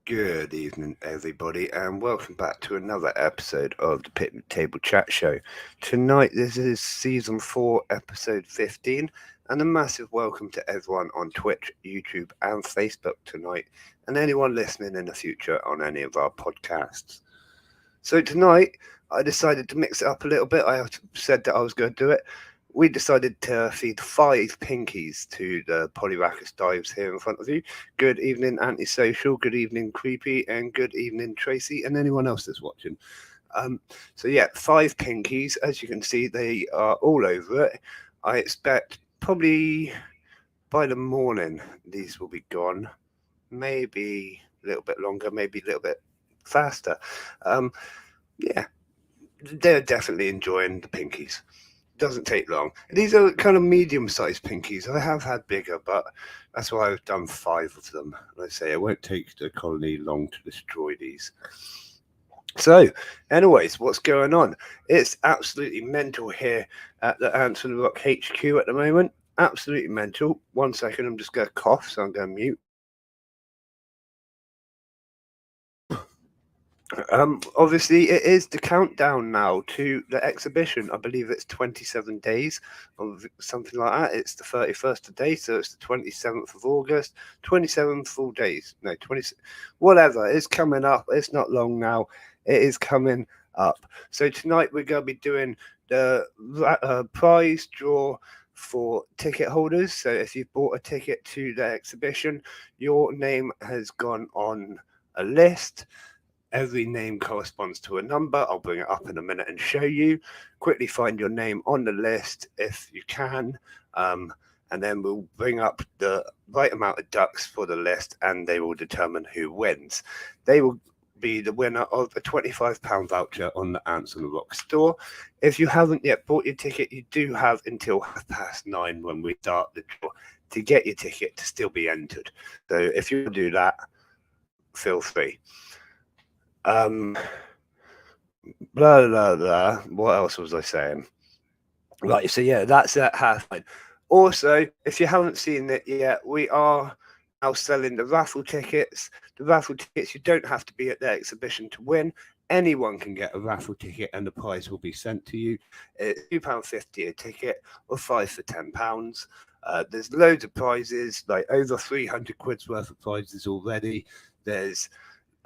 Good evening, everybody, and welcome back to another episode of the Picnic Table Chat Show. Tonight, this is Season 4, Episode 15, and a massive welcome to everyone on Twitch, YouTube, and Facebook tonight, and anyone listening in the future on any of our podcasts. So tonight, I decided to mix it up a little bit. I said that I was going to do it. We decided to feed 5 pinkies to the Polyrachus dives here in front of you. Good evening, Antisocial. Good evening, Creepy. And good evening, Tracy, and anyone else that's watching. So yeah, 5 pinkies. As you can see, they are all over it. I expect probably by the morning these will be gone. Maybe a little bit longer, maybe a little bit faster. Yeah, they're definitely enjoying the pinkies. Doesn't take long. These are kind of medium-sized pinkies. I have had bigger, but that's why I've done 5 of them. And I say it won't take the colony long to destroy these. So, anyways, what's going on? It's absolutely mental here at the Ants on the Rock HQ at the moment. Absolutely mental. 1 second, I'm just going to cough, so I'm going to mute. Obviously, it is the countdown now to the exhibition. I believe it's 27 days or something like that. It's the 31st today, so it's the 27th of August. 27 full days. No, 20. Whatever. It's coming up. It's not long now. It is coming up. So tonight we're going to be doing the prize draw for ticket holders. So if you've bought a ticket to the exhibition, your name has gone on a list. Every name corresponds to a number. I'll bring it up in a minute and show you. Quickly find your name on the list if you can. And then we'll bring up the right amount of ducks for the list and they will determine who wins. They will be the winner of a £25 voucher on the Ants on the Rock store. If you haven't yet bought your ticket, you do have until 9:30 when we start the draw to get your ticket to still be entered. So if you do that, feel free. Blah blah blah. What else was I saying? Right, so yeah, that's at half-9. Also, if you haven't seen it yet, we are now selling the raffle tickets. The raffle tickets, you don't have to be at the exhibition to win. Anyone can get a raffle ticket and the prize will be sent to you. It's £2.50 a ticket or 5 for £10. There's loads of prizes, like over 300 quid's worth of prizes already. There's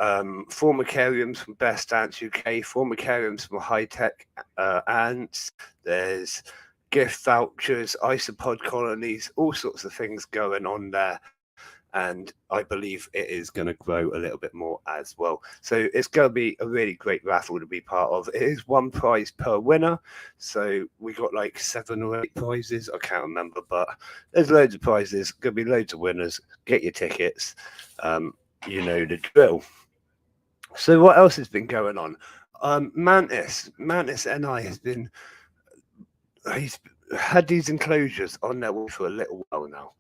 formicariums from Best Ants UK, formicariums from High Tech Ants. There's gift vouchers, isopod colonies, all sorts of things going on there. And I believe it is going to grow a little bit more as well. So it's going to be a really great raffle to be part of. It is 1 prize per winner. So we got like 7 or 8 prizes. I can't remember, but there's loads of prizes. Going to be loads of winners. Get your tickets. You know the drill. So what else has been going on? Mantis NI has been, he's had these enclosures on their wall for a little while now.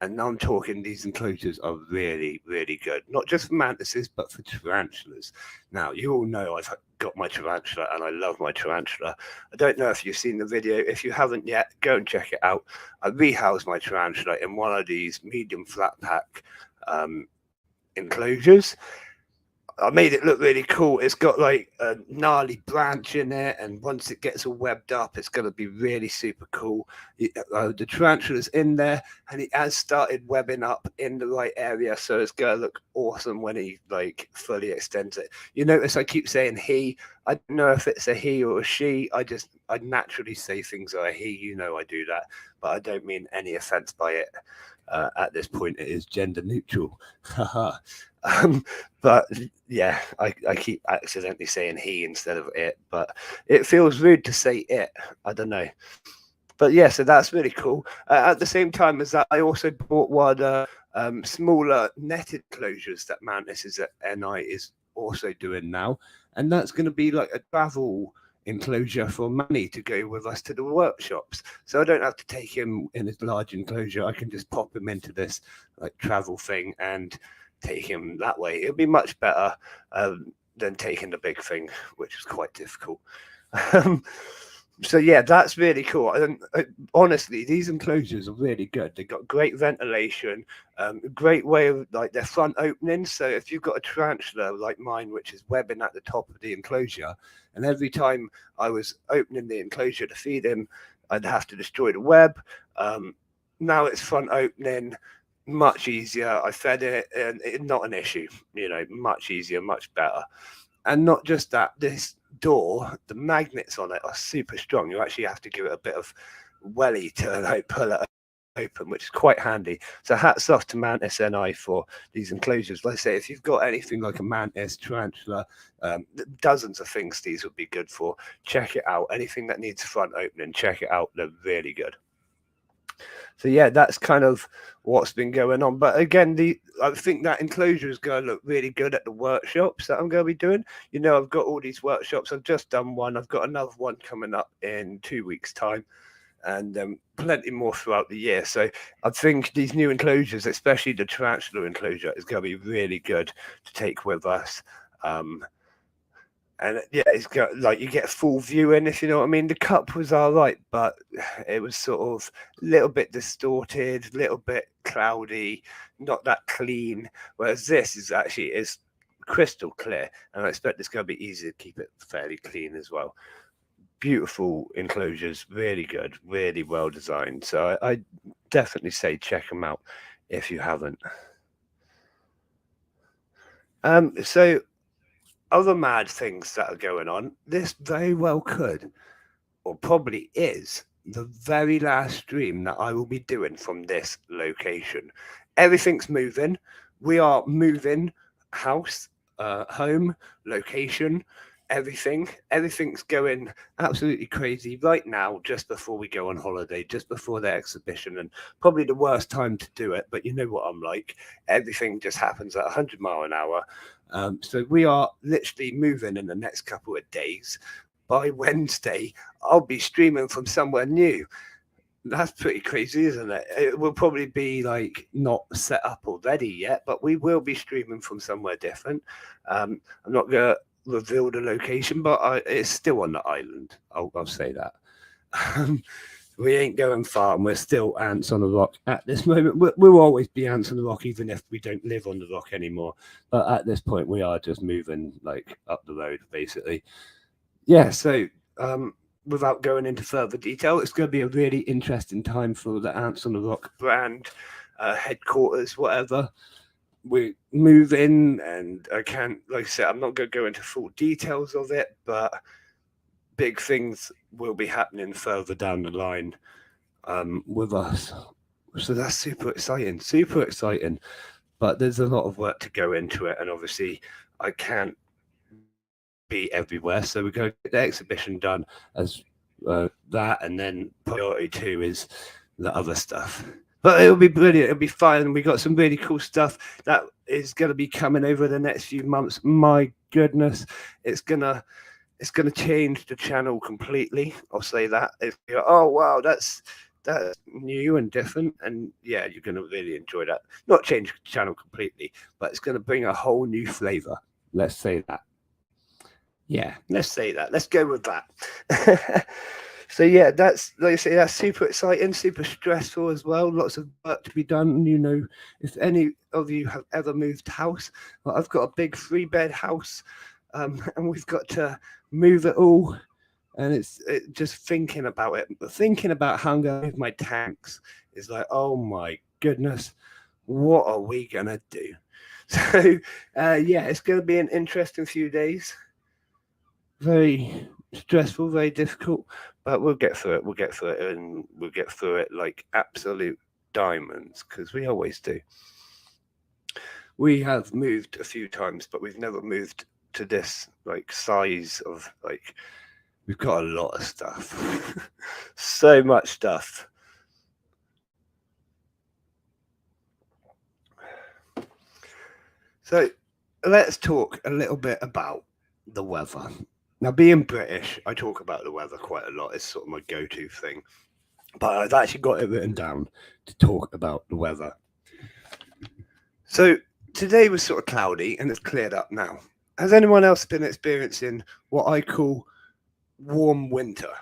And now I'm talking, these enclosures are really, really good. Not just for mantises, but for tarantulas. Now, you all know I've got my tarantula and I love my tarantula. I don't know if you've seen the video. If you haven't yet, go and check it out. I rehoused my tarantula in one of these medium flat pack enclosures. I made it look really cool. It's got like a gnarly branch in it, and once it gets all webbed up, it's going to be really super cool. The tarantula's in there, and he has started webbing up in the right area, so it's going to look awesome when he like fully extends it. You notice I keep saying he. I don't know if it's a he or a she. I naturally say things are a he. You know I do that, but I don't mean any offense by it. At this point, it is gender neutral. But yeah, I keep accidentally saying he instead of it, but it feels rude to say it. I don't know. But yeah, so that's really cool. At the same time as that, I also bought one smaller netted closures that Mantis is at NI is also doing now, and that's going to be like a travel enclosure for Manny to go with us to the workshops. So I don't have to take him in his large enclosure. I can just pop him into this like travel thing and take him that way. It'll be much better than taking the big thing, which is quite difficult. So yeah, that's really cool. And honestly, these enclosures are really good. They've got great ventilation, great way of like their front opening. So if you've got a tarantula like mine, which is webbing at the top of the enclosure, and every time I was opening the enclosure to feed him, I'd have to destroy the web. Now it's front opening, much easier. I fed it, and it's not an issue. You know, much easier, much better. And not just that, this door, the magnets on it are super strong. You actually have to give it a bit of welly to like pull it open, which is quite handy. So hats off to Mantis NI for these enclosures. Like I say, if you've got anything like a Mantis, tarantula, dozens of things these would be good for. Check it out. Anything that needs front opening, check it out. They're really good. So yeah, that's kind of what's been going on. But again, I think that enclosure is going to look really good at the workshops that I'm going to be doing. You know, I've got all these workshops. I've just done one. I've got another one coming up in 2 weeks' time, and plenty more throughout the year. So I think these new enclosures, especially the tarantula enclosure, is going to be really good to take with us. And yeah, it's got like you get full viewing, if you know what I mean. The cup was all right, but it was sort of a little bit distorted, a little bit cloudy, not that clean. Whereas this is crystal clear, and I expect it's going to be easy to keep it fairly clean as well. Beautiful enclosures, really good, really well designed. So I definitely say check them out if you haven't. So other mad things that are going on, this very well could, or probably is, the very last stream that I will be doing from this location. Everything's moving. We are moving house, home, location, everything's going absolutely crazy right now, just before we go on holiday, just before the exhibition, and probably the worst time to do it. But you know what I'm like, everything just happens at 100 mile an hour. So we are literally moving in the next couple of days. By Wednesday, I'll be streaming from somewhere new. That's pretty crazy, isn't it? It will probably be like not set up already yet, but we will be streaming from somewhere different. I'm not going to reveal the location, but it's still on the island. I'll say that. We ain't going far, and we're still ants on the rock at this moment. We'll always be ants on the rock, even if we don't live on the rock anymore. But at this point, we are just moving like up the road, basically. Yeah, so without going into further detail, it's going to be a really interesting time for the Ants on the Rock brand, headquarters, whatever. We move in, and I can't, like I said, I'm not going to go into full details of it, but big things will be happening further down the line with us. So that's super exciting. But there's a lot of work to go into it, and obviously I can't be everywhere, so we're going to get the exhibition done as that, and then priority 2 is the other stuff. But it'll be brilliant, it'll be fun. We got some really cool stuff that is going to be coming over the next few months. My goodness, it's gonna change the channel completely. I'll say that. If you're, oh wow, that's new and different, and yeah, you're going to really enjoy that. Not change the channel completely, but it's going to bring a whole new flavor. Let's say that. Yeah, let's say that. Let's go with that. So yeah, that's like I say, that's super exciting, super stressful as well. Lots of work to be done. You know, if any of you have ever moved house, well, I've got a big 3-bed house, and we've got to move it all. And just thinking about it, thinking about how I'm going to move my tanks is like, oh my goodness, what are we gonna do? So yeah, it's going to be an interesting few days. Very stressful, very difficult, but we'll get through it. We'll get through it, and we'll get through it like absolute diamonds, because we always do. We have moved a few times, but we've never moved to this like size of like. We've got a lot of stuff, so much stuff. So let's talk a little bit about the weather. Now, being British, I talk about the weather quite a lot. It's sort of my go-to thing. But I've actually got it written down to talk about the weather. So today was sort of cloudy and it's cleared up now. Has anyone else been experiencing what I call warm winter?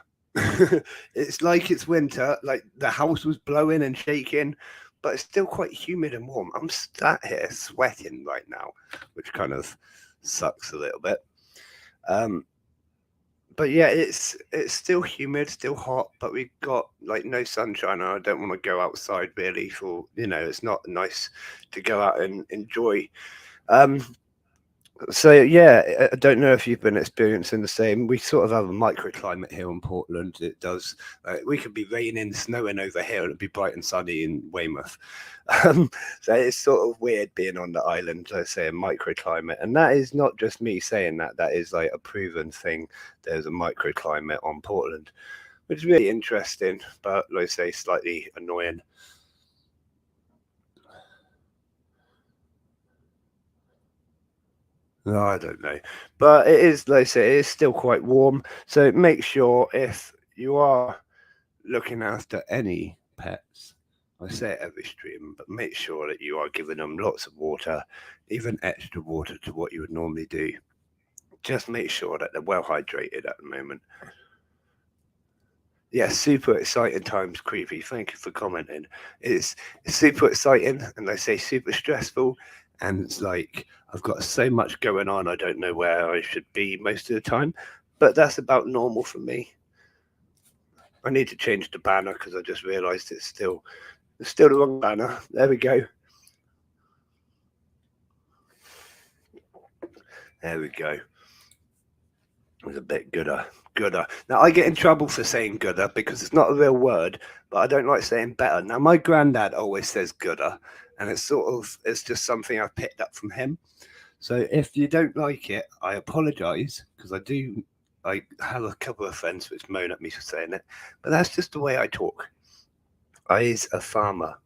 It's like it's winter, like the house was blowing and shaking, but it's still quite humid and warm. I'm sat here sweating right now, which kind of sucks a little bit. But yeah, it's still humid, still hot, but we've got like no sunshine, and I don't want to go outside really for, you know, it's not nice to go out and enjoy. So yeah, I don't know if you've been experiencing the same. We sort of have a microclimate here in Portland. It does. We could be raining, snowing over here, and it'd be bright and sunny in Weymouth. So it's sort of weird being on the island. I say a microclimate, and that is not just me saying that. That is like a proven thing. There's a microclimate on Portland, which is really interesting, but like I say, slightly annoying. No, I don't know, but it is, like I say, it is still quite warm. So make sure if you are looking after any pets, I say it every stream, but make sure that you are giving them lots of water, even extra water to what you would normally do. Just make sure that they're well hydrated at the moment. Yeah, super exciting times, Creepy. Thank you for commenting. It's super exciting, and they say super stressful, and it's like I've got so much going on. I don't know where I should be most of the time, but that's about normal for me. I need to change the banner because I just realised it's still the wrong banner. There we go. There we go. It was a bit gooder. Now I get in trouble for saying gooder because it's not a real word, but I don't like saying better. Now my granddad always says gooder, and it's just something I've picked up from him. So if you don't like it, I apologise, because I have a couple of friends which moan at me for saying it, but that's just the way I talk. I is a farmer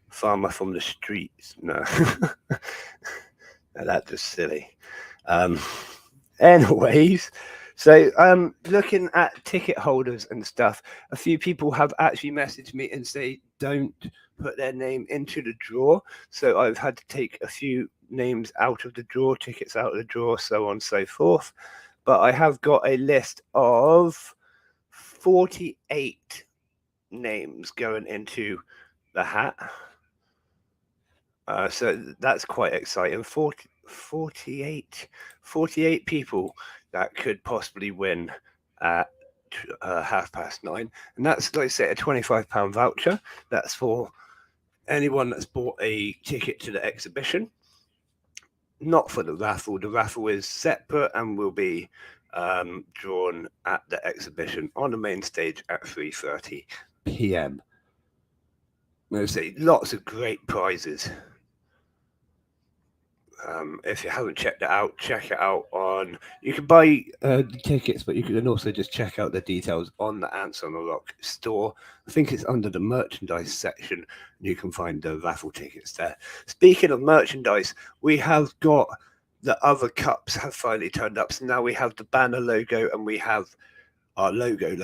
from the streets. No, that's just silly. Anyways, so looking at ticket holders and stuff, a few people have actually messaged me and say don't put their name into the draw. So I've had to take a few names out of the draw, tickets out of the draw, so on and so forth. But I have got a list of 48 names going into the hat. So that's quite exciting. 48 people that could possibly win at 9:30. And that's, like I say, a £25 voucher. That's for anyone that's bought a ticket to the exhibition. Not for the raffle. The raffle is separate and will be drawn at the exhibition on the main stage at 3:30 p.m. I say lots of great prizes. If you haven't checked it out, check it out on. You can buy the tickets, but you can also just check out the details on the Ants on the Rock store. I think it's under the merchandise section. You can find the raffle tickets there. Speaking of merchandise, we have got the other cups have finally turned up. So now we have the banner logo and we have our logo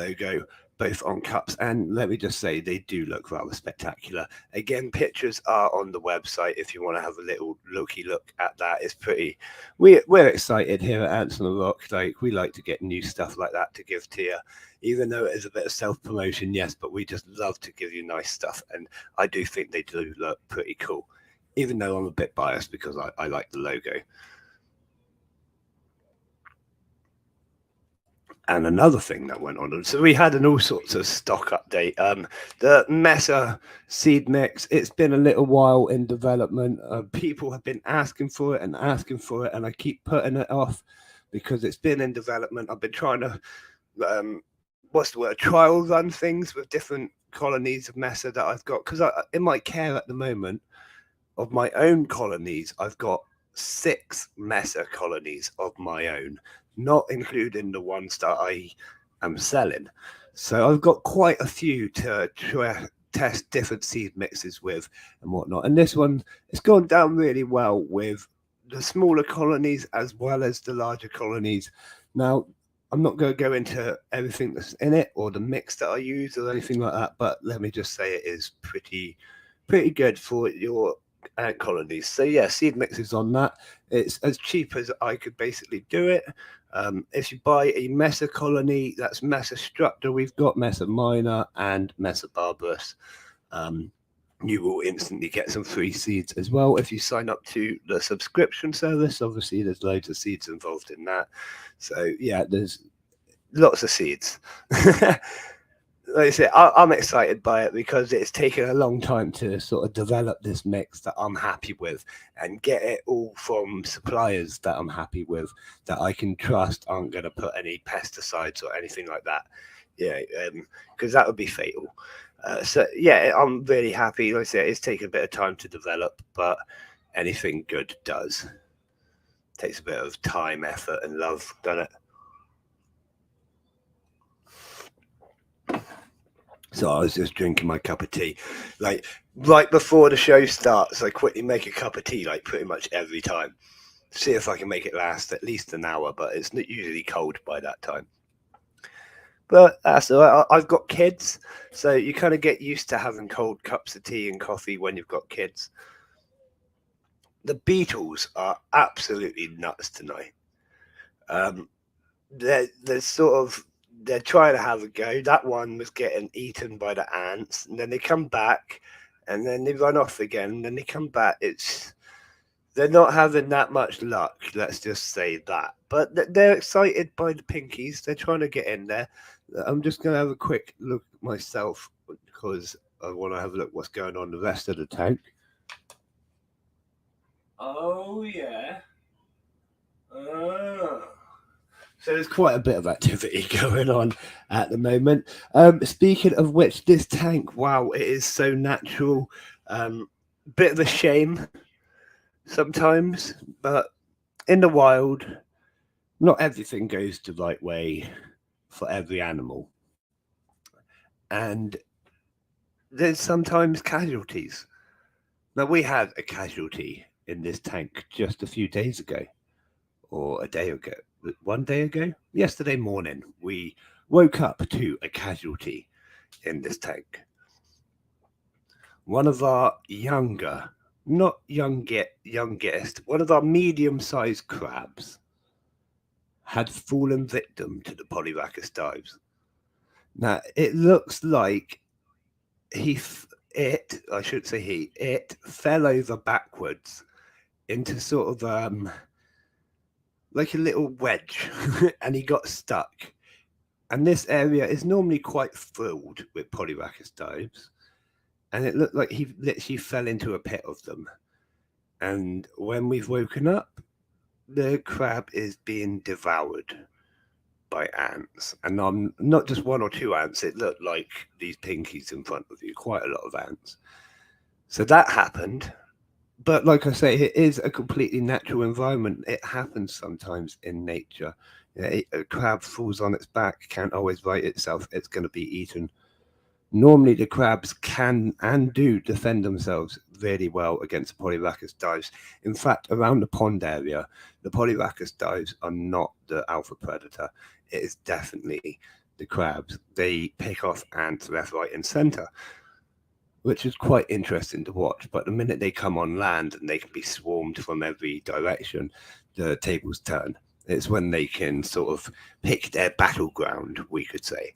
both on cups, and let me just say they do look rather spectacular. Again, pictures are on the website if you want to have a little look at that. It's pretty. We're excited here at Ants on the Rock. Like, we like to get new stuff like that to give to you. even though it is a bit of self-promotion, yes, but we just love to give you nice stuff, and I do think they do look pretty cool, even though I'm a bit biased because I like the logo. And another thing that went on, so we had an all sorts of stock update. The Mesa seed mix, it's been a little while in development. People have been asking for it, and I keep putting it off because it's been in development. I've been trying to, trial run things with different colonies of Mesa that I've got, because in my care at the moment of my own colonies, I've got 6 Mesa colonies of my own, not including the ones that I am selling. So I've got quite a few to test different seed mixes with and whatnot. And this one, it's gone down really well with the smaller colonies as well as the larger colonies. Now, I'm not going to go into everything that's in it or the mix that I use or anything like that, but let me just say it is pretty good for your ant colonies. So yeah, seed mixes on that. It's as cheap as I could basically do it. If you buy a Mesa colony, that's Mesa Structor, we've got Mesa Minor and Mesa Barbarus, you will instantly get some free seeds as well if you sign up to the subscription service. Obviously, there's loads of seeds involved in that. So yeah, there's lots of seeds. Like I said, I'm excited by it because it's taken a long time to sort of develop this mix that I'm happy with and get it all from suppliers that I'm happy with, that I can trust aren't going to put any pesticides or anything like that. Yeah, because that would be fatal. So yeah, I'm really happy. Like I said, it's taken a bit of time to develop, but anything good does. Takes a bit of time, effort, and love, doesn't it? So I was just drinking my cup of tea. Like right before the show starts, I quickly make a cup of tea, like pretty much every time. See if I can make it last at least an hour, but it's not usually cold by that time. But that's all right. I've got kids, so you kind of get used to having cold cups of tea and coffee when you've got kids. The beetles are absolutely nuts tonight. They're sort of, they're trying to have a go. That one was getting eaten by the ants, and then they come back, and then they run off again, and then they come back. They're not having that much luck. Let's just say that. But they're excited by the pinkies. They're trying to get in there. I'm just going to have a quick look myself because I want to have a look what's going on the rest of the tank. Oh yeah. So there's quite a bit of activity going on at the moment. Speaking of which, this tank, wow, it is so natural. Bit of a shame sometimes, but in the wild, not everything goes the right way for every animal. And there's sometimes casualties. Now, we had a casualty in this tank just a few days ago, or a day ago. 1 day ago, yesterday morning, we woke up to a casualty in this tank. One of our younger, not youngest, one of our medium-sized crabs had fallen victim to the Polyrhacus dives. Now, it looks like it fell over backwards into sort of like a little wedge and he got stuck. And this area is normally quite filled with Polyrhacus dives, and it looked like he literally fell into a pit of them. And when we've woken up, the crab is being devoured by ants, and not just 1 or 2 ants. It looked like these pinkies in front of you, quite a lot of ants. So that happened. But like I say, it is a completely natural environment. It happens sometimes in nature. A crab falls on its back, can't always right itself. It's going to be eaten. Normally, the crabs can and do defend themselves really well against Polyrhacus dives. In fact, around the pond area, the Polyrhacus dives are not the alpha predator. It is definitely the crabs. They pick off ants left, right, and center, which is quite interesting to watch. But the minute they come on land and they can be swarmed from every direction, the tables turn It's when they can sort of pick their battleground, we could say,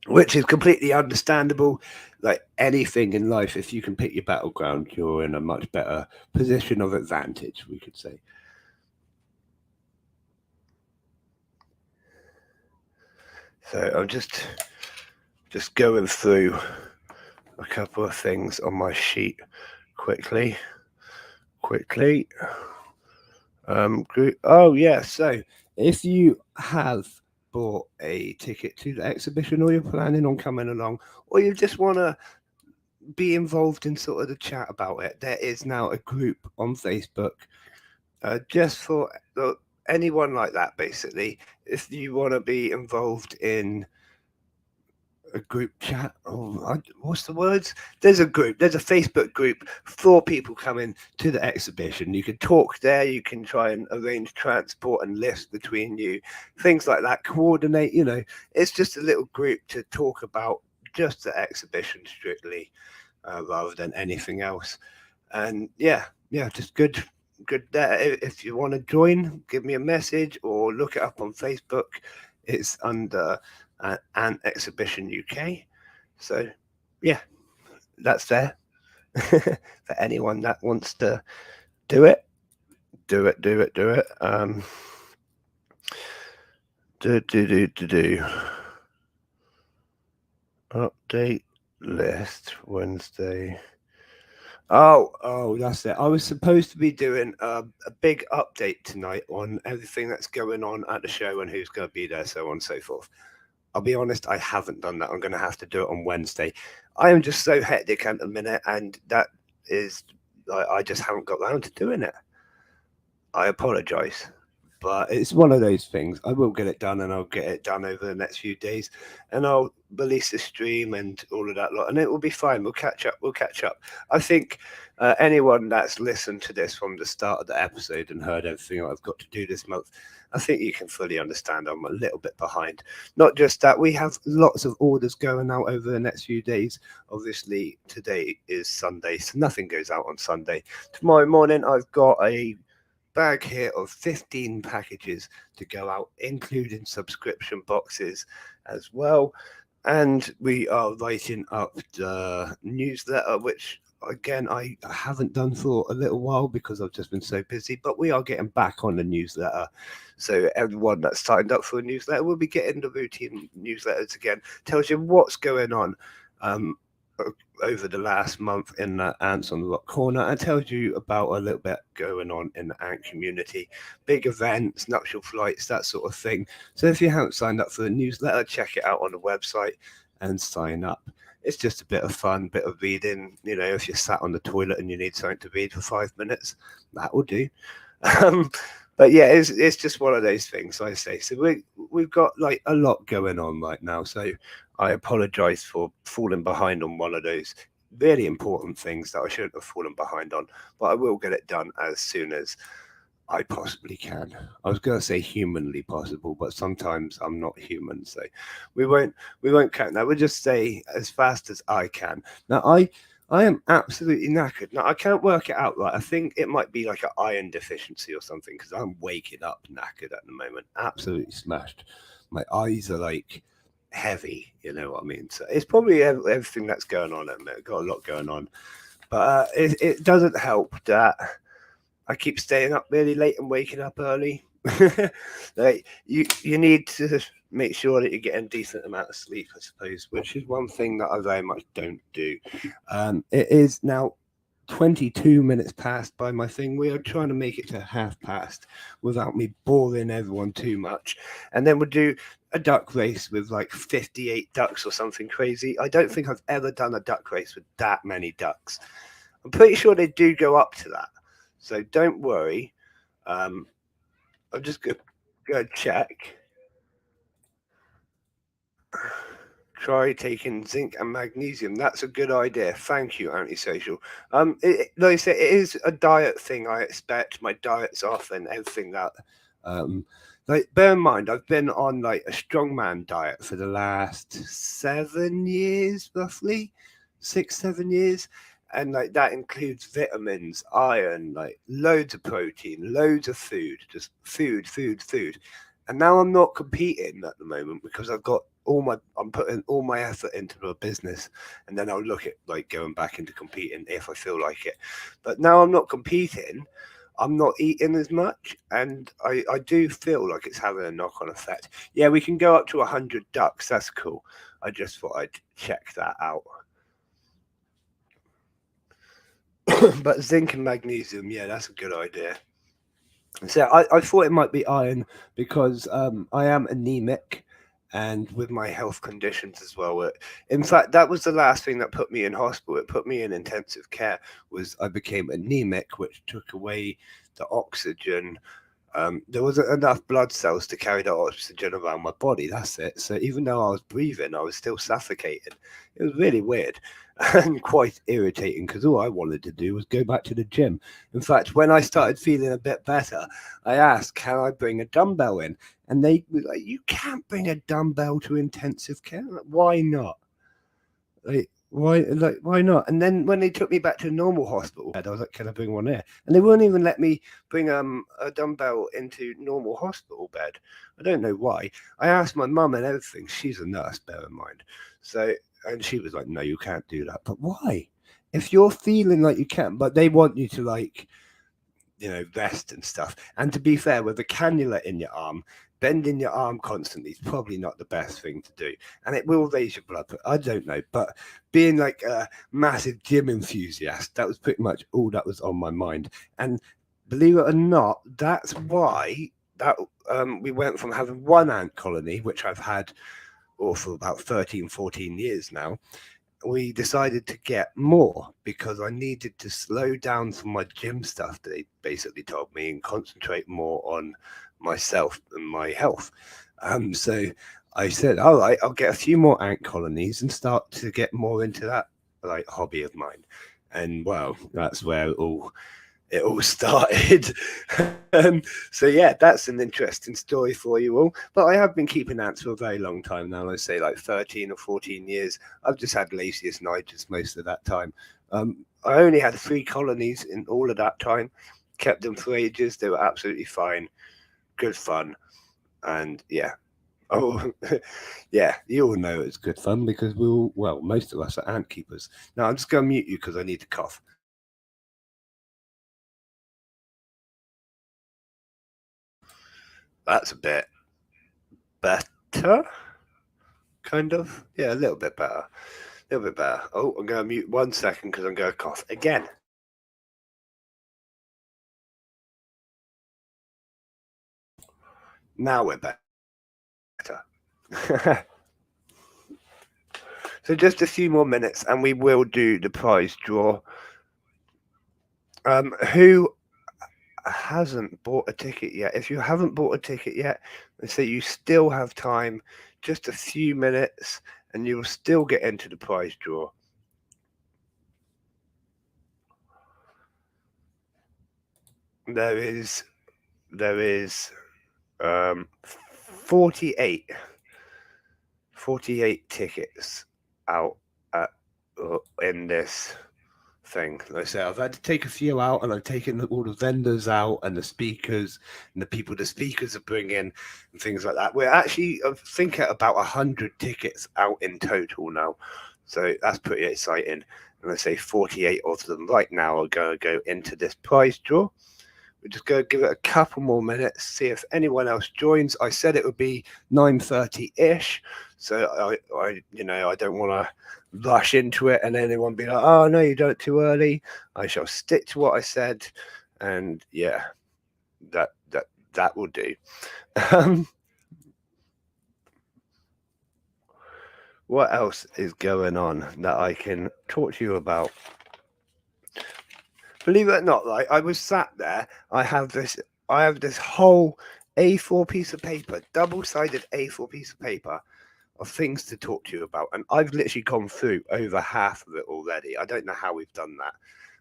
which is completely understandable. Like anything in life, if you can pick your battleground, you're in a much better position of advantage, we could say. So I'm just going through a couple of things on my sheet quickly. Oh yeah, so if you have bought a ticket to the exhibition, or you're planning on coming along, or you just want to be involved in sort of the chat about it, there is now a group on Facebook just for anyone like that, basically. If you want to be involved in a group chat, what's the words? There's a Facebook group for people coming to the exhibition. You can talk there, you can try and arrange transport and lifts between you, things like that, coordinate. It's just a little group to talk about just the exhibition strictly, rather than anything else. And yeah, just good there. If you want to join, give me a message or look it up on Facebook. It's under an exhibition UK. So yeah, that's there. For anyone that wants to do it. Do update list Wednesday. Oh, that's it. I was supposed to be doing a big update tonight on everything that's going on at the show and who's going to be there, so on and so forth. I'll be honest, I haven't done that. I'm going to have to do it on Wednesday. I am just so hectic at the minute, and that is, I just haven't got around to doing it. I apologize, but it's one of those things. I will get it done, and I'll get it done over the next few days, and I'll release the stream and all of that lot, and it will be fine. We'll catch up. I think anyone that's listened to this from the start of the episode and heard everything I've got to do this month, I think you can fully understand I'm a little bit behind. Not just that, we have lots of orders going out over the next few days. Obviously, today is Sunday, so nothing goes out on Sunday. Tomorrow morning, I've got a bag here of 15 packages to go out, including subscription boxes as well. And we are writing up the newsletter, which again I haven't done for a little while because I've just been so busy, but we are getting back on the newsletter. So everyone that's signed up for a newsletter will be getting the routine newsletters again. Tells you what's going on over the last month in the Ants on the Rock Corner, and tells you about a little bit going on in the ant community, big events, nuptial flights, that sort of thing. So if you haven't signed up for the newsletter, check it out on the website and sign up. It's just a bit of fun, bit of reading. If you're sat on the toilet and you need something to read for 5 minutes, that will do. But yeah, it's just one of those things, I say. So we've got like a lot going on right now. So I apologize for falling behind on one of those really important things that I shouldn't have fallen behind on, but I will get it done as soon as I possibly can. I was going to say humanly possible, but sometimes I'm not human, so we won't count that. We'll just say as fast as I can. Now I am absolutely knackered. Now I can't work it out right. I think it might be like an iron deficiency or something, because I'm waking up knackered at the moment, absolutely smashed. My eyes are like heavy, you know what I mean? So it's probably everything that's going on at the minute. Got a lot going on, but it doesn't help that I keep staying up really late and waking up early. Like you need to make sure that you're getting a decent amount of sleep, I suppose, which is one thing that I very much don't do. It is now 22 minutes past by my thing. We are trying to make it to 1/2 without me boring everyone too much, and then we'll do a duck race with like 58 ducks or something crazy. I don't think I've ever done a duck race with that many ducks. I'm pretty sure they do go up to that, so don't worry. I'm just going to check. Try taking zinc and magnesium. That's a good idea. Thank you, Antisocial. Like I said, it is a diet thing. I expect my diet's off and everything that. Like, bear in mind, I've been on like a strongman diet for the last 7 years, roughly 6-7 years, and like that includes vitamins, iron, like loads of protein, loads of food, just food. And now I'm not competing at the moment because I'm putting all my effort into the business, and then I'll look at like going back into competing if I feel like it. But now I'm not competing, I'm not eating as much, and I do feel like it's having a knock-on effect. Yeah, we can go up to 100 ducks. That's cool. I just thought I'd check that out. But zinc and magnesium, yeah, that's a good idea. So I thought it might be iron because I am anemic, and with my health conditions as well. In fact, that was the last thing that put me in hospital. It put me in intensive care. Was I became anemic, which took away the oxygen. There wasn't enough blood cells to carry the oxygen around my body. That's it. So even though I was breathing, I was still suffocated. It was really weird and quite irritating because all I wanted to do was go back to the gym. In fact, when I started feeling a bit better, I asked, "Can I bring a dumbbell in?" And they were like, "You can't bring a dumbbell to intensive care. Like, why not? Why not?" And then when they took me back to normal hospital bed, I was like, "Can I bring one there?" And they wouldn't even let me bring a dumbbell into normal hospital bed. I don't know why. I asked my mum and everything. She's a nurse, bear in mind. So, and she was like, "No, you can't do that." But why? If you're feeling like you can, but they want you to like, rest and stuff. And to be fair, with a cannula in your arm, bending your arm constantly is probably not the best thing to do. And it will raise your blood pressure. I don't know. But being like a massive gym enthusiast, that was pretty much all that was on my mind. And believe it or not, that's why that we went from having one ant colony, which I've had for about 13, 14 years now. We decided to get more because I needed to slow down from my gym stuff, they basically told me, and concentrate more on myself and my health. So I said, all right, I'll get a few more ant colonies and start to get more into that like hobby of mine. And well, that's where it all started. So yeah, that's an interesting story for you all. But I have been keeping ants for a very long time now. Let's say like 13 or 14 years. I've just had Lasius niger most of that time. I only had 3 colonies in all of that time. Kept them for ages. They were absolutely fine. Good fun. And yeah. Oh, yeah, you all know it's good fun because most of us are ant keepers. Now I'm just going to mute you because I need to cough. That's a bit better, kind of. Yeah, a little bit better. A little bit better. Oh, I'm going to mute 1 second because I'm going to cough again. Now we're better. So just a few more minutes and we will do the prize draw. Who hasn't bought a ticket yet? If you haven't bought a ticket yet, let's say you still have time, just a few minutes, and you will still get into the prize draw. There is 48 tickets out in this thing. Like I say, I've had to take a few out, and I've taken all the vendors out and the speakers and the speakers are bringing and things like that. We're actually, I think, at about 100 tickets out in total now. So that's pretty exciting. And I say 48 of them right now are going to go into this prize draw. We're just going to give it a couple more minutes, see if anyone else joins. I said it would be 9:30-ish, so I don't want to rush into it and anyone be like, "Oh no, you done it too early." I shall stick to what I said, and yeah, that will do. What else is going on that I can talk to you about? Believe it or not, like I was sat there, I have this whole A4 piece of paper, double-sided A4 piece of paper of things to talk to you about, and I've literally gone through over half of it already. I don't know how we've done that.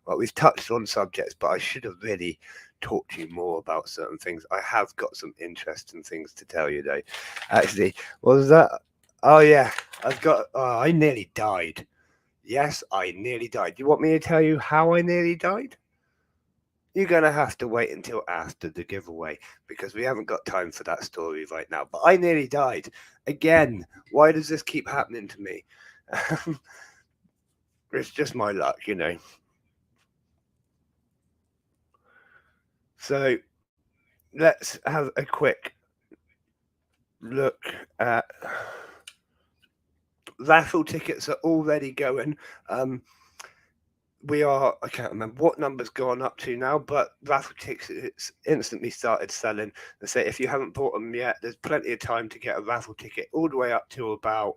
Well, we've touched on subjects, but I should have really talked to you more about certain things. I have got some interesting things to tell you though. Actually, what was that? Oh yeah, I nearly died. Yes, I nearly died. Do you want me to tell you how I nearly died? You're going to have to wait until after the giveaway because we haven't got time for that story right now. But I nearly died. Again, why does this keep happening to me? It's just my luck, you know. So let's have a quick look at raffle tickets are already going. I can't remember what number's gone up to now, but raffle tickets instantly started selling. They say if you haven't bought them yet, there's plenty of time to get a raffle ticket all the way up to about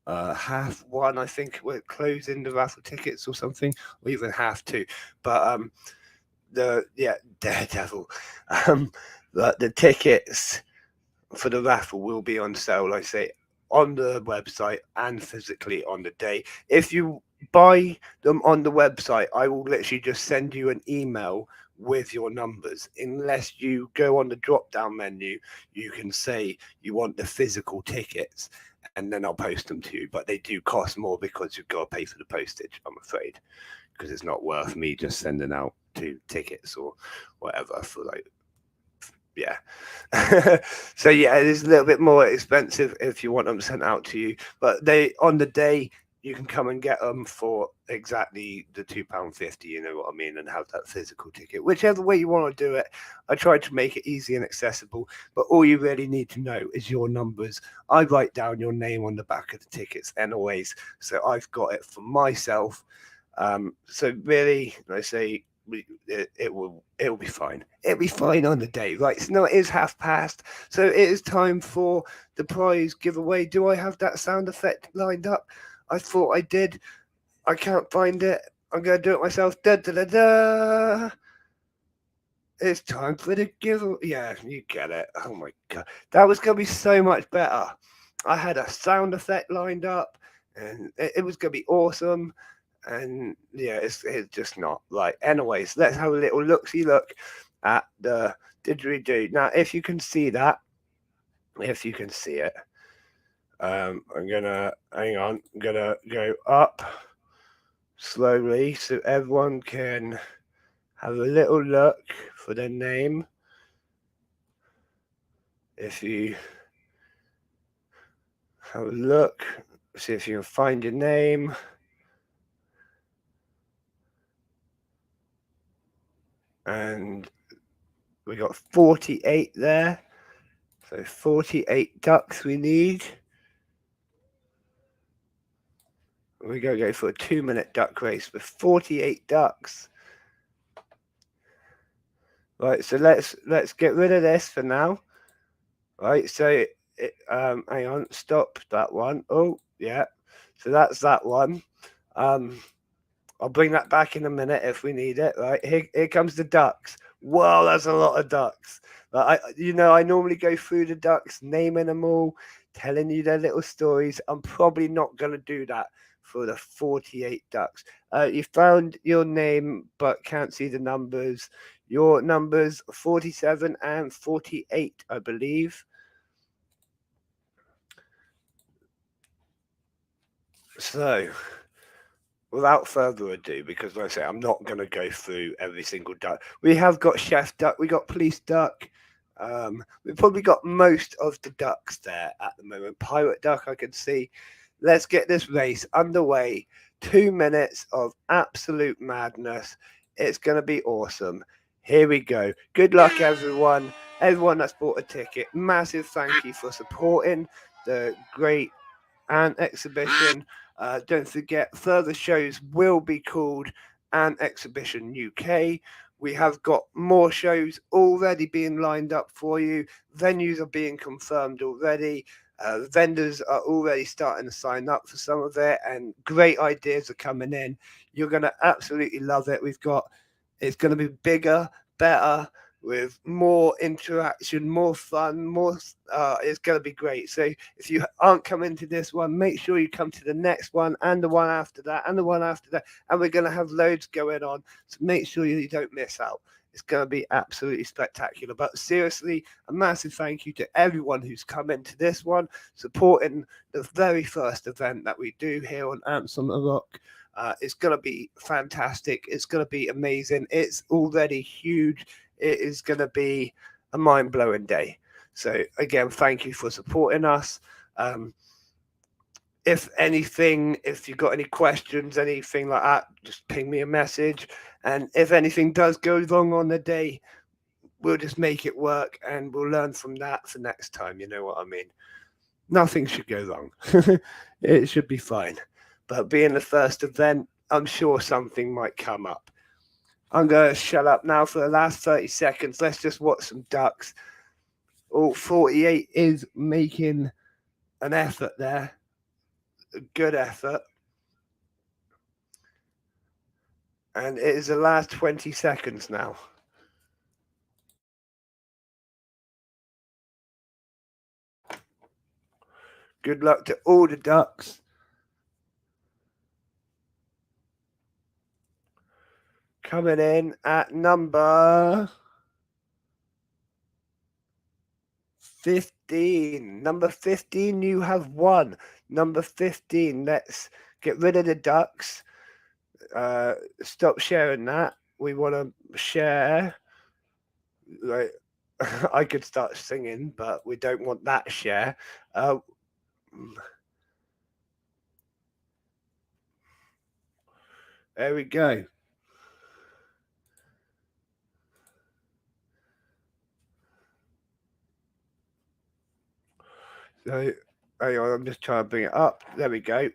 1:30. I think we're closing the raffle tickets or something, or even 1:30. But Daredevil. The tickets for the raffle will be on sale, like I say, on the website and physically on the day. If you buy them on the website, I will literally just send you an email with your numbers. Unless you go on the drop down menu, you can say you want the physical tickets and then I'll post them to you. But they do cost more because you've got to pay for the postage, I'm afraid, because it's not worth me just sending out 2 tickets or whatever for like, yeah. So yeah, it is a little bit more expensive if you want them sent out to you, but they on the day you can come and get them for exactly the £2.50, you know what I mean, and have that physical ticket. Whichever way you want to do it, I tried to make it easy and accessible, but all you really need to know is your numbers. I write down your name on the back of the tickets anyways, so I've got it for myself. So really, I say it will be fine. It'll be fine on the day, right? So no, it is past, so it is time for the prize giveaway. Do I have that sound effect lined up? I thought I did. I can't find it. I'm gonna do it myself. Da da da da. It's time for the giveaway. Yeah, you get it. Oh my god, that was gonna be so much better. I had a sound effect lined up, and it was gonna be awesome. And yeah, it's just not right. Anyways, let's have a little look at the didgeridoo. Now, if you can see that, if you can see it, I'm gonna hang on. I'm gonna go up slowly so everyone can have a little look for the name. If you have a look, see if you can find your name. And we got 48 there. So 48 ducks we need. We're going to go for a 2-minute duck race with 48 ducks. Right, so let's get rid of this for now. Right, so hang on, stop that one. Oh, yeah. So that's that one. I'll bring that back in a minute if we need it. Right, here comes the ducks. Whoa, that's a lot of ducks. But I normally go through the ducks, naming them all, telling you their little stories. I'm probably not going to do that for the 48 ducks. You found your name but can't see the numbers. Your numbers 47 and 48, I believe. So, without further ado, because like I say, I'm not going to go through every single duck. We have got Chef Duck, we got Police Duck. We've probably got most of the ducks there at the moment. Pirate Duck, I can see. Let's get this race underway. 2 minutes of absolute madness. It's going to be awesome. Here we go. Good luck, everyone. Everyone that's bought a ticket, massive thank you for supporting the great Ant exhibition. Don't forget, further shows will be called Ant Exhibition UK. We have got more shows already being lined up for you. Venues are being confirmed already. Vendors are already starting to sign up for some of it, and great ideas are coming in. You're going to absolutely love it. It's going to be bigger, better, with more interaction, more fun, it's going to be great. So if you aren't coming to this one, make sure you come to the next one and the one after that and the one after that, and we're going to have loads going on, so make sure you don't miss out. It's going to be absolutely spectacular. But seriously, a massive thank you to everyone who's come into this one, supporting the very first event that we do here on Ants on the Rock. It's going to be fantastic. It's going to be amazing. It's already huge. It is going to be a mind-blowing day. So again, thank you for supporting us. If anything, if you've got any questions, anything like that, just ping me a message. And if anything does go wrong on the day, we'll just make it work and we'll learn from that for next time. You know what I mean? Nothing should go wrong. It should be fine. But being the first event, I'm sure something might come up. I'm going to shut up now for the last 30 seconds. Let's just watch some ducks. Oh, 48 is making an effort there. A good effort. And it is the last 20 seconds now. Good luck to all the ducks. Coming in at number 15. Number 15, you have won. Number 15, let's get rid of the ducks. Stop sharing that. We want to share. Like, I could start singing, but we don't want that share. There we go. So, hang on, I'm just trying to bring it up. There we go.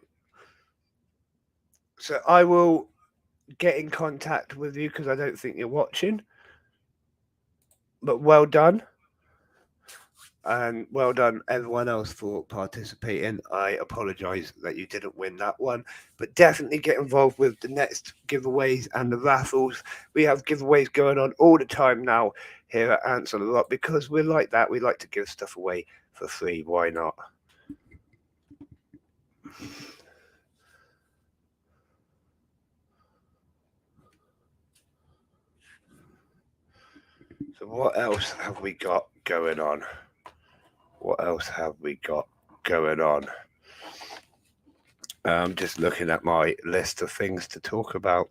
So I will get in contact with you because I don't think you're watching. But well done. And well done, everyone else, for participating. I apologise that you didn't win that one, but definitely get involved with the next giveaways and the raffles. We have giveaways going on all the time now here at Ants on the Rock because we're like that. We like to give stuff away for free. Why not? So what else have we got going on? What else have we got going on? I'm just looking at my list of things to talk about.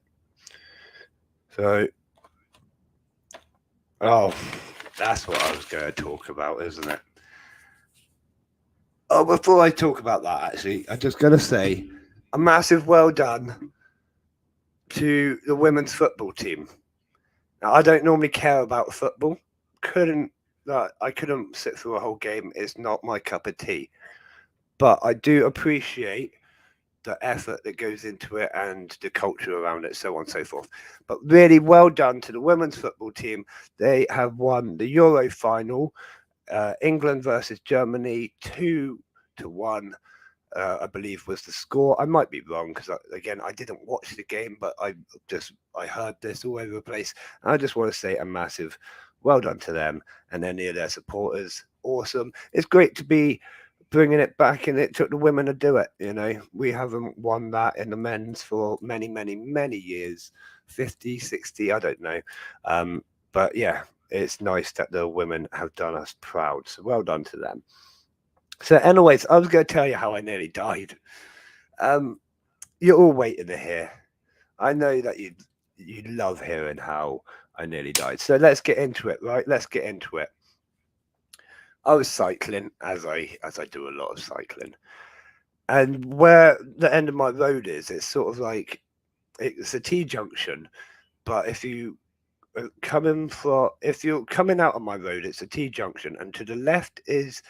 So, oh, that's what I was going to talk about, isn't it? Oh, before I talk about that, actually, I'm just going to say a massive well done to the women's football team. Now, I don't normally care about football. I couldn't sit through a whole game. It's not my cup of tea. But I do appreciate the effort that goes into it and the culture around it, so on and so forth. But really well done to the women's football team. They have won the Euro final, England versus Germany, 2-1. I believe was the score. I might be wrong because again I didn't watch the game, but I heard this all over the place. And I just want to say a massive well done to them and any of their supporters. Awesome. It's great to be bringing it back, and it took the women to do it. You know, we haven't won that in the men's for many years, 50, 60, I don't know. But yeah, it's nice that the women have done us proud. So well done to them. So anyways, I was going to tell you how I nearly died. You're all waiting to hear. I know that you love hearing how I nearly died. So let's get into it, right? Let's get into it. I was cycling, as I do a lot of cycling, and where the end of my road is, it's sort of like it's a T junction. But if you're coming out of my road, it's a T junction, and to the left is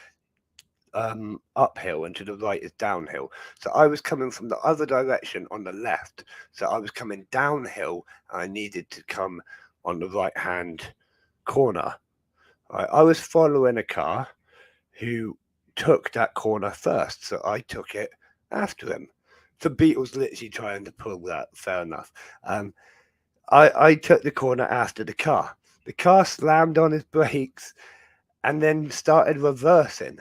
uphill and to the right is downhill. So I was coming from the other direction on the left. So I was coming downhill and I needed to come on the right hand corner. I was following a car who took that corner first. So I took it after him. The Beatles literally trying to pull that. Fair enough. I took the corner after the car. The car slammed on his brakes and then started reversing.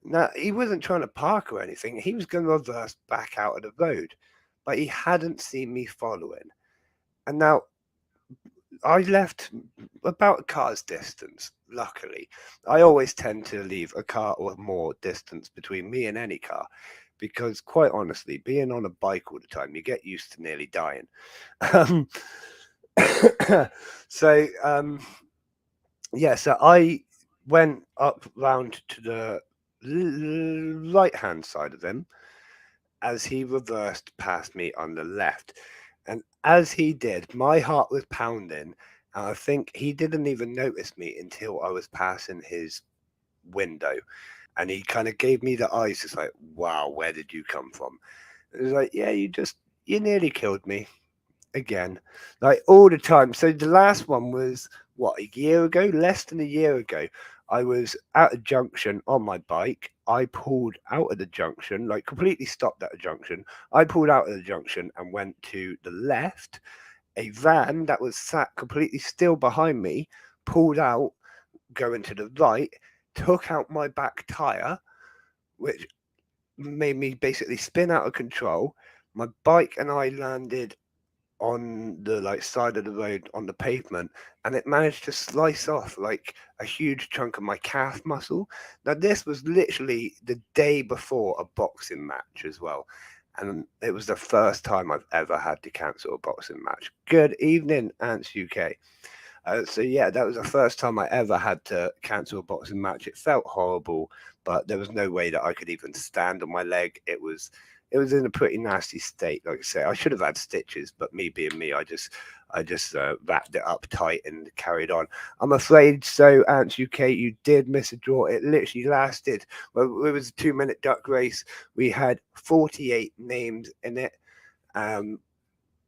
Now, he wasn't trying to park or anything. He was going to reverse back out of the road, but he hadn't seen me following. And now, I left about a car's distance. Luckily, I always tend to leave a car or more distance between me and any car, because quite honestly, being on a bike all the time, you get used to nearly dying. Um, so yeah, so I went up round to the right hand side of him as he reversed past me on the left. And as he did, my heart was pounding. And I think he didn't even notice me until I was passing his window. And he kind of gave me the eyes, just like, wow, where did you come from? It was like, yeah, you nearly killed me again, like all the time. So the last one was what, a year ago, less than a year ago. I was at a junction on my bike. I pulled out of the junction, like completely stopped at a junction. I pulled out of the junction and went to the left. A van that was sat completely still behind me pulled out, going to the right, took out my back tire, which made me basically spin out of control. My bike and I landed on the like side of the road on the pavement, and it managed to slice off like a huge chunk of my calf muscle. Now this was literally the day before a boxing match as well, and it was the first time I've ever had to cancel a boxing match. Good evening, Ants UK. So yeah, that was the first time I ever had to cancel a boxing match. It felt horrible, but there was no way that I could even stand on my leg. It was in a pretty nasty state. Like I say, I should have had stitches, but me being me, I just wrapped it up tight and carried on. I'm afraid so, Ants UK, you did miss a draw. It literally lasted. Well, it was a 2 minute duck race. We had 48 names in it. Um,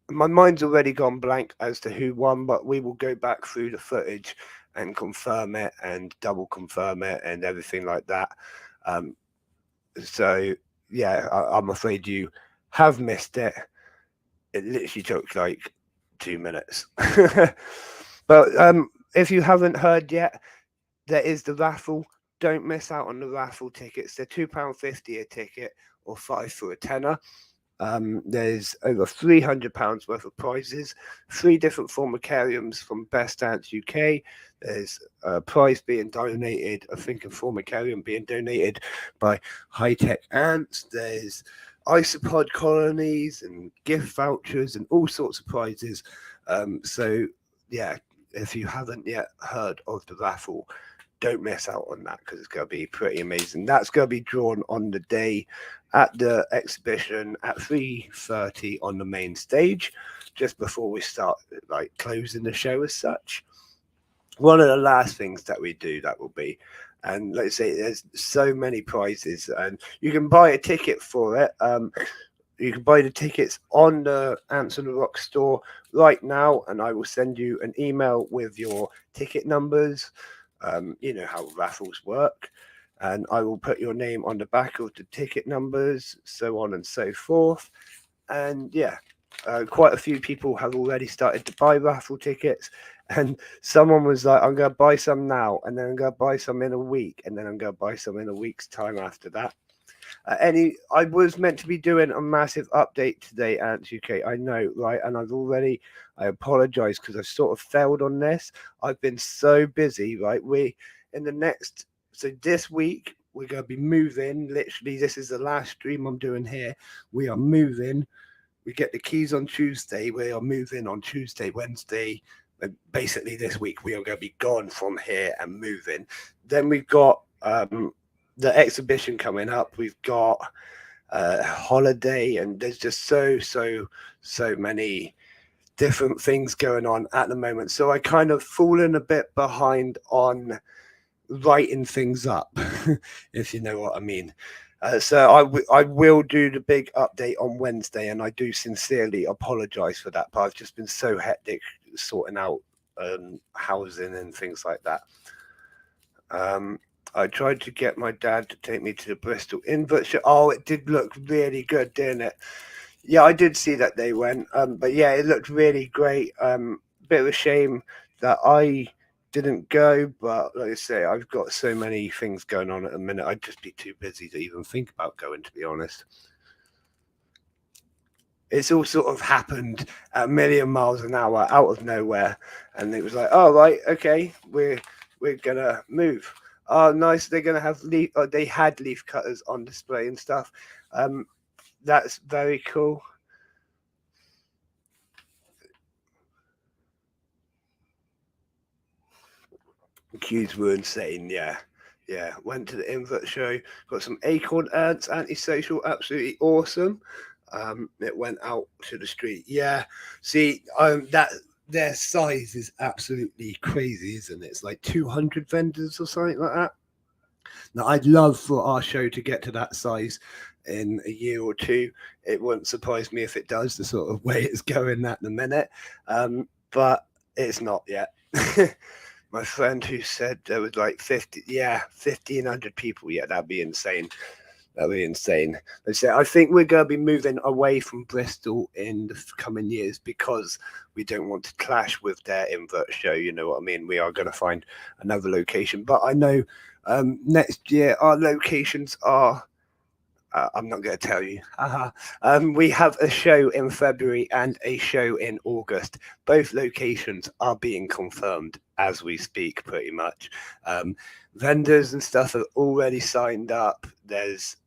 my mind's already gone blank as to who won, but we will go back through the footage and confirm it and double confirm it and everything like that. Um, so yeah, I'm afraid you have missed it. It literally took like 2 minutes. But if you haven't heard yet, there is the raffle. Don't miss out on the raffle tickets. They're £2.50 a ticket or five for a tenner. There's over £300 worth of prizes, 3 different formicariums from Best Ants UK. There's a prize being donated, I think a formicarium being donated by High Tech Ants. There's isopod colonies and gift vouchers and all sorts of prizes. So, yeah, if you haven't yet heard of the raffle, don't miss out on that because it's going to be pretty amazing. That's going to be drawn on the day at the exhibition at 3:30 on the main stage, just before we start like closing the show as such. One of the last things that we do that will be, and let's say there's so many prizes, and you can buy a ticket for it. You can buy the tickets on the Ants on the Rock store right now, and I will send you an email with your ticket numbers. You know how raffles work, and I will put your name on the back of the ticket numbers, so on and so forth. And yeah, quite a few people have already started to buy raffle tickets, and someone was like, I'm going to buy some now, and then I'm going to buy some in a week, and then I'm going to buy some in a week's time after that. I was meant to be doing a massive update today, Ants UK. I know, right? And I apologize because I've sort of failed on this. I've been so busy, right? So this week we're going to be moving. Literally, this is the last stream I'm doing here. We are moving. We get the keys on Tuesday. We are moving on Tuesday, Wednesday. And basically, this week we are going to be gone from here and moving. Then we've got the exhibition coming up. We've got holiday, and there's just so many different things going on at the moment. So I kind of fallen a bit behind on writing things up, if you know what I mean. So I will do the big update on Wednesday, and I do sincerely apologize for that. But I've just been so hectic sorting out housing and things like that. I tried to get my dad to take me to the Bristol Invert show. Oh, it did look really good, didn't it? Yeah, I did see that they went. But yeah, it looked really great. Bit of a shame that I didn't go, but like I say, I've got so many things going on at the minute. I'd just be too busy to even think about going, to be honest. It's all sort of happened at a million miles an hour out of nowhere, and it was like, oh right, okay, we're gonna move. Oh, nice. They're gonna have leaf. Oh, they had leaf cutters on display and stuff. That's very cool. Queues were insane. Yeah, yeah. Went to the invert show. Got some acorn ants, antisocial. Absolutely awesome. It went out to the street. Yeah. See, that their size is absolutely crazy, isn't it? It's like 200 vendors or something like that. Now, I'd love for our show to get to that size in a year or two. It wouldn't surprise me if it does, the sort of way it's going at the minute. But it's not yet. My friend who said there was like 50, yeah, 1,500 people. Yeah, that'd be insane. That'd be insane. They say, I think we're going to be moving away from Bristol in the coming years because we don't want to clash with their invert show. You know what I mean? We are going to find another location. But I know next year our locations are. I'm not going to tell you. We have a show in February and a show in August. Both locations are being confirmed as we speak, pretty much. Vendors and stuff are already signed up. There's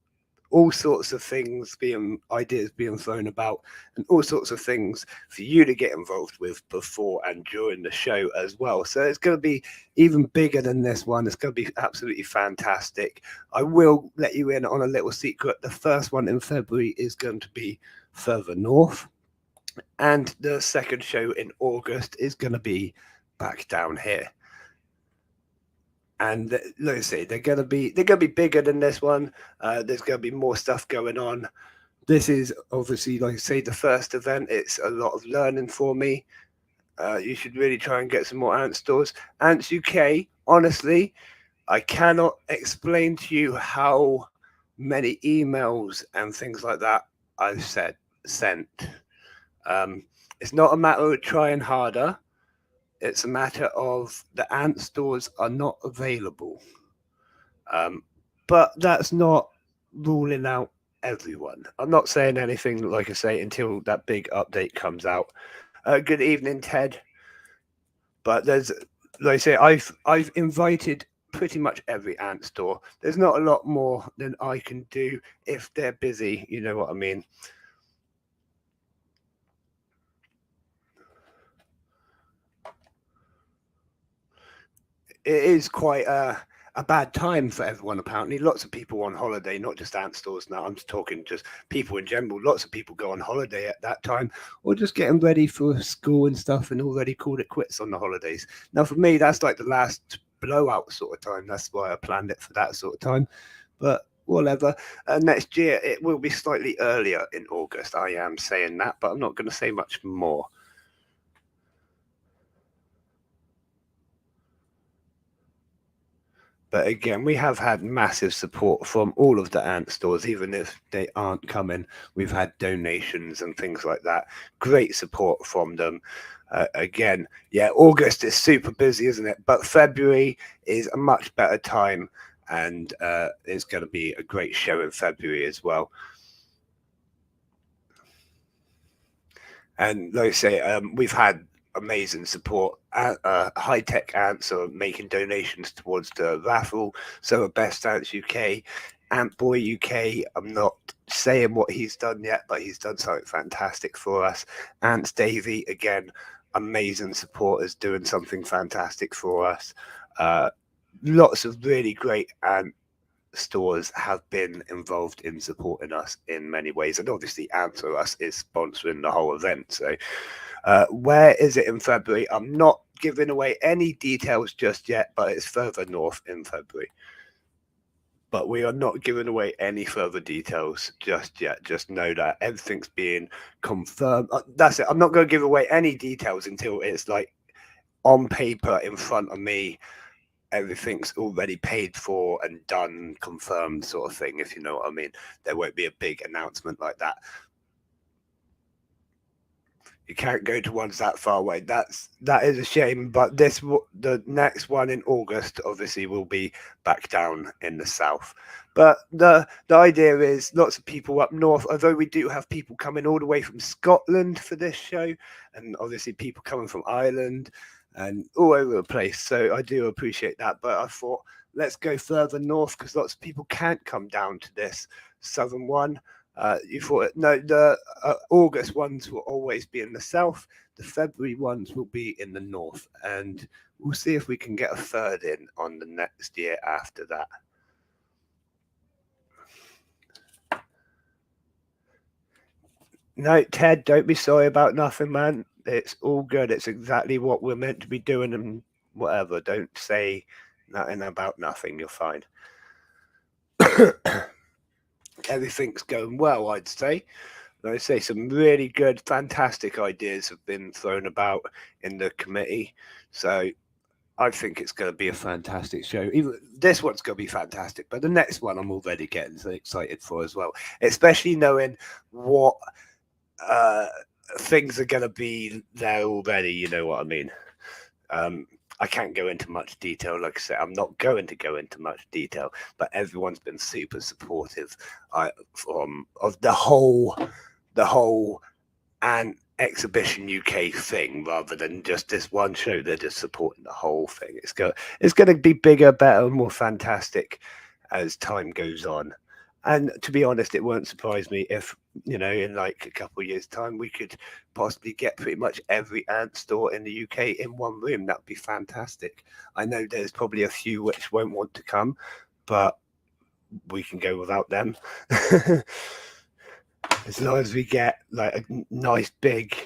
all sorts of things ideas being thrown about, and all sorts of things for you to get involved with before and during the show as well. So it's going to be even bigger than this one. It's going to be absolutely fantastic. I will let you in on a little secret. The first one in February is going to be further north, and the second show in August is going to be back down here. And let's say they're gonna be bigger than this one. There's gonna be more stuff going on. This is obviously, like I say, the first event. It's a lot of learning for me. You should really try and get some more Ant stores. Ants UK, honestly, I cannot explain to you how many emails and things like that I've sent. It's not a matter of trying harder. It's a matter of the Ant stores are not available. But that's not ruling out everyone. I'm not saying anything, like I say, until that big update comes out. Good evening, Ted. But there's, like I say, I've invited pretty much every Ant store. There's not a lot more than I can do if they're busy. You know what I mean? It is quite a bad time for everyone, apparently. Lots of people on holiday, not just Ant stores now. I'm just talking just people in general. Lots of people go on holiday at that time, or just getting ready for school and stuff and already called it quits on the holidays. Now, for me, that's like the last blowout sort of time. That's why I planned it for that sort of time. But whatever. Next year, it will be slightly earlier in August. I am saying that, but I'm not going to say much more. But again, we have had massive support from all of the Ant stores, even if they aren't coming. We've had donations and things like that. Great support from them. Again, yeah, August is super busy, isn't it? But February is a much better time, and it's going to be a great show in February as well. And like I say, we've had amazing support. High Tech Ants are making donations towards the raffle. So are Best Ants UK, Ant Boy UK. I'm not saying what he's done yet, but he's done something fantastic for us. Ants Davy, again, amazing supporters doing something fantastic for us. Lots of really great ant stores have been involved in supporting us in many ways, and obviously Answer Us is sponsoring the whole event. So where is it in February? I'm not giving away any details just yet, but it's further north in February. But we are not giving away any further details just yet. Just know that everything's being confirmed. That's it. I'm not going to give away any details until it's like on paper in front of me. Everything's already paid for and done, confirmed, sort of thing, if you know what I mean. There won't be a big announcement like that. You can't go to ones that far away. That is a shame. But the next one in August, obviously, will be back down in the south. But the idea is lots of people up north. Although we do have people coming all the way from Scotland for this show, and obviously people coming from Ireland and all over the place. So I do appreciate that. But I thought let's go further north because lots of people can't come down to this southern one. You thought no, the August ones will always be in the south. The February ones will be in the north, and we'll see if we can get a third in on the next year after that. No, Ted, don't be sorry about nothing, man. It's all good. It's exactly what we're meant to be doing, and whatever. Don't say nothing about nothing. You're fine. Everything's going well, I'd say. I'd say some really good, fantastic ideas have been thrown about in the committee. So I think it's going to be a fantastic show. Even this one's going to be fantastic, but the next one I'm already getting so excited for as well, especially knowing what things are going to be there already. You know what I mean? I can't go into much detail. Like I said, I'm not going to go into much detail, but everyone's been super supportive of the whole and Exhibition UK thing rather than just this one show. They're just supporting the whole thing. It's going to be bigger, better, more fantastic as time goes on. And to be honest, it won't surprise me if, in like a couple of years' time, we could possibly get pretty much every ant store in the UK in one room. That'd be fantastic. I know there's probably a few which won't want to come, but we can go without them. As long as we get like a nice big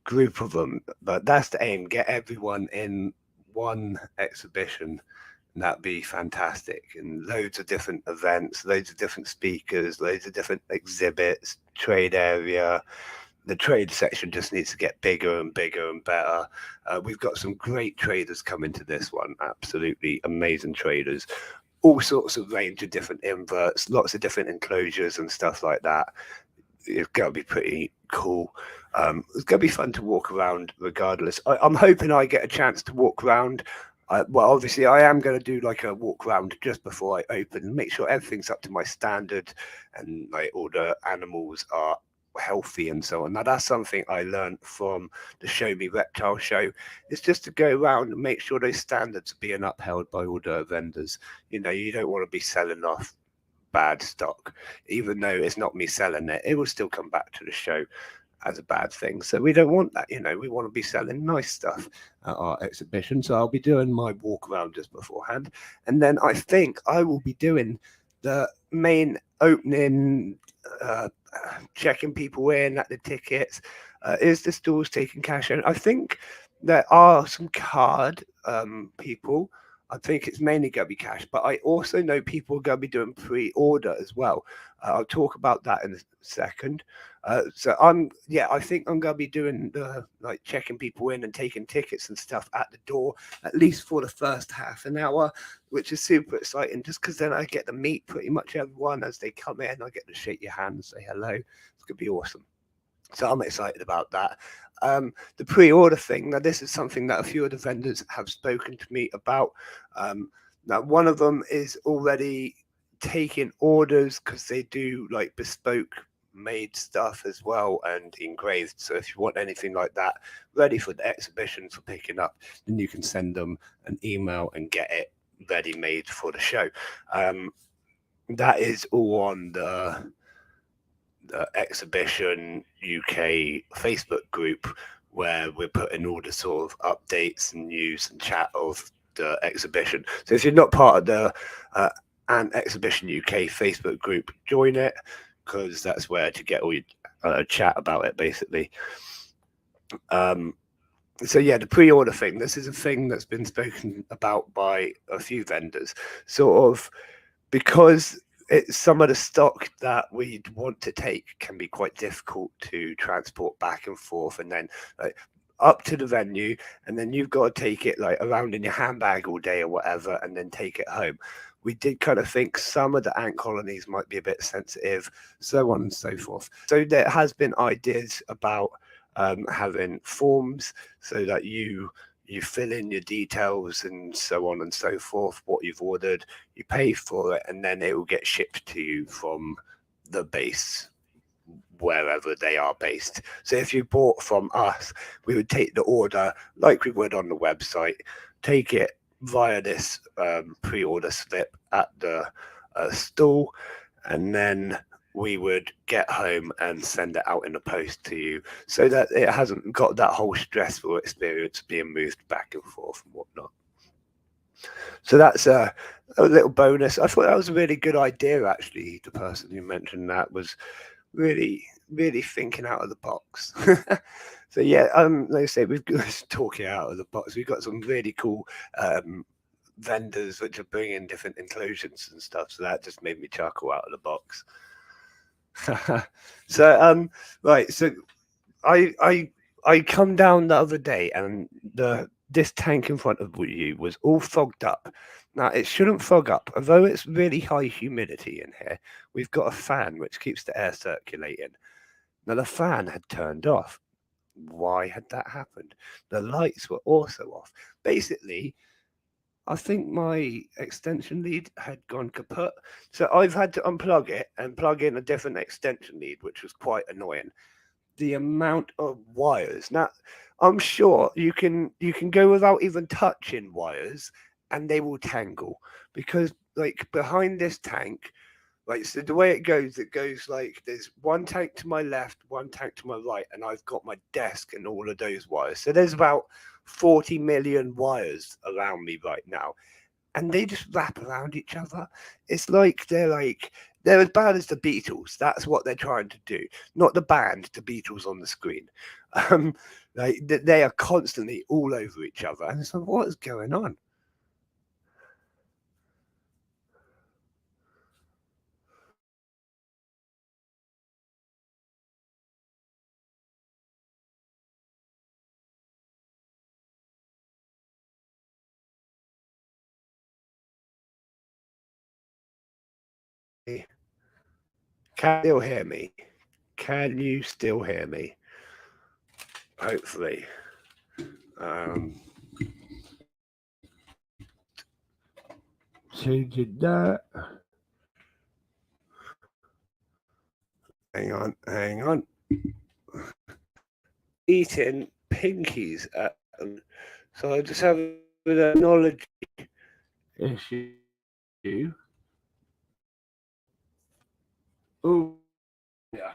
group of them. But that's the aim, get everyone in one exhibition. That'd be fantastic. And loads of different events, loads of different speakers, loads of different exhibits, trade area. The trade section just needs to get bigger and bigger and better. We've got some great traders coming to this one, absolutely amazing traders. All sorts of range of different inverts, lots of different enclosures and stuff like that. It's going to be pretty cool. It's going to be fun to walk around regardless. I'm hoping I get a chance to walk around. Well, obviously, I am going to do like a walk around just before I open and make sure everything's up to my standard and like all the animals are healthy and so on. Now, that's something I learned from the Show Me Reptile show. It's just to go around and make sure those standards are being upheld by all the vendors. You don't want to be selling off bad stock, even though it's not me selling it. It will still come back to the show as a bad thing. So we don't want that. We want to be selling nice stuff at our exhibition. So I'll be doing my walk around just beforehand, and then I think I will be doing the main opening, checking people in at the tickets. Is the stores taking cash? And I think there are some card people. I think it's mainly going to be cash, but I also know people are going to be doing pre-order as well. I'll talk about that in a second. So I think I'm going to be doing like checking people in and taking tickets and stuff at the door, at least for the first half an hour, which is super exciting just because then I get to meet pretty much everyone as they come in. I get to shake your hand and say hello. It's going to be awesome. So I'm excited about that. The pre-order thing, now this is something that a few of the vendors have spoken to me about. Now one of them is already taking orders because they do like bespoke made stuff as well and engraved. So if you want anything like that ready for the exhibition for picking up, then you can send them an email and get it ready made for the show. That is all on the Exhibition UK Facebook group, where we're putting all the sort of updates and news and chat of the exhibition. So if you're not part of the Exhibition UK Facebook group, join it, because that's where to get all your chat about it, basically. So yeah, the pre-order thing, this is a thing that's been spoken about by a few vendors, sort of because some of the stock that we'd want to take can be quite difficult to transport back and forth, and then like up to the venue, and then you've got to take it like around in your handbag all day or whatever, and then take it home. We did kind of think some of the ant colonies might be a bit sensitive, so on and so forth. So there has been ideas about having forms so that you fill in your details and so on and so forth, what you've ordered, you pay for it, and then it will get shipped to you from the base wherever they are based. So if you bought from us, we would take the order like we would on the website, take it via this pre-order slip at the store, and then we would get home and send it out in the post to you, so that it hasn't got that whole stressful experience being moved back and forth and whatnot. So that's a little bonus. I thought that was a really good idea, actually. The person who mentioned that was really thinking out of the box. So yeah, like I say, we've got talking out of the box. We've got some really cool vendors which are bringing different inclusions and stuff. So that just made me chuckle out of the box. So right, so I come down the other day, and this tank in front of you was all fogged up. Now it shouldn't fog up, although it's really high humidity in here. We've got a fan which keeps the air circulating. Now the fan had turned off. Why had that happened? The lights were also off. Basically, I think my extension lead had gone kaput. So I've had to unplug it and plug in a different extension lead, which was quite annoying. The amount of wires. Now, I'm sure you can go without even touching wires and they will tangle, because like behind this tank, like, so the way it goes like there's one tank to my left, one tank to my right, and I've got my desk and all of those wires. So there's about 40 million wires around me right now, and they just wrap around each other. It's like they're as bad as the Beatles. That's what they're trying to do. Not the band, the Beatles on the screen. Like they are constantly all over each other, and it's like, what is going on? Can you still hear me? Can you still hear me? Hopefully. Changing that. Hang on. Eating pinkies at them. So I just have an technology issue. Oh, yeah.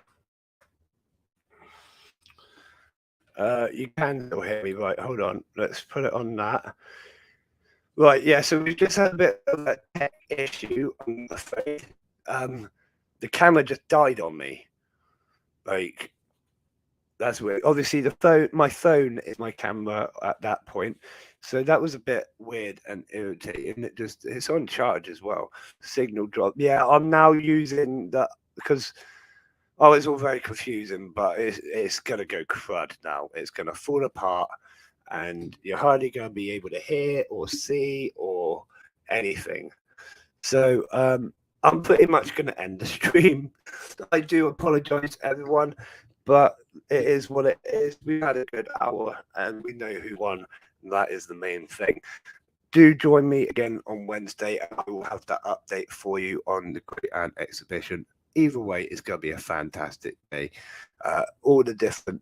You can still hear me, right? Hold on. Let's put it on that. Right, yeah. So we've just had a bit of a tech issue, I'm afraid. The camera just died on me. Like, that's weird. Obviously, my phone is my camera at that point, so that was a bit weird and irritating. It's on charge as well. Signal drop. Yeah, I'm now using that because it's all very confusing, but it's gonna go crud now. It's gonna fall apart, and you're hardly gonna be able to hear or see or anything. So I'm pretty much gonna end the stream. I do apologize, everyone, but it is what it is. We had a good hour, and we know who won. And that is the main thing. Do join me again on Wednesday, and I will have that update for you on the Great Ant exhibition. Either way, it's going to be a fantastic day. All the different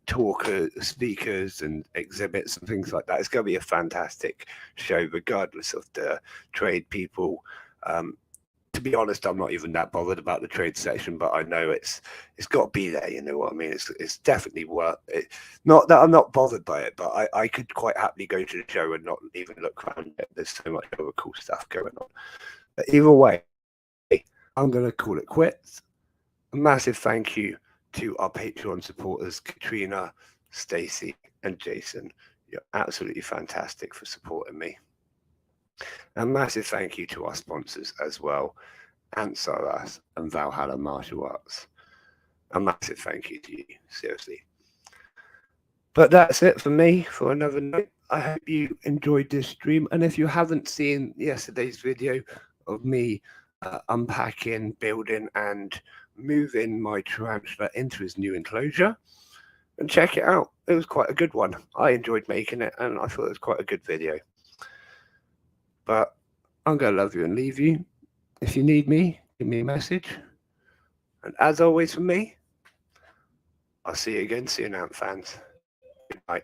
speakers, and exhibits and things like that. It's going to be a fantastic show, regardless of the trade people. To be honest, I'm not even that bothered about the trade section, but I know it's got to be there. You know what I mean? It's definitely worth it. Not that I'm not bothered by it, but I could quite happily go to the show and not even look around it. There's so much other cool stuff going on. But either way, I'm going to call it quits. A massive thank you to our Patreon supporters, Katrina, Stacey, and Jason. You're absolutely fantastic for supporting me. A massive thank you to our sponsors as well, Ansaras and Valhalla Martial Arts. A massive thank you to you, seriously. But that's it for me for another night. I hope you enjoyed this stream. And if you haven't seen yesterday's video of me unpacking, building, and moving my tarantula into his new enclosure, and check it out. It was quite a good one. I enjoyed making it, and I thought it was quite a good video. But I'm going to love you and leave you. If you need me, give me a message. And as always from me, I'll see you again soon, Ant fans. Good night.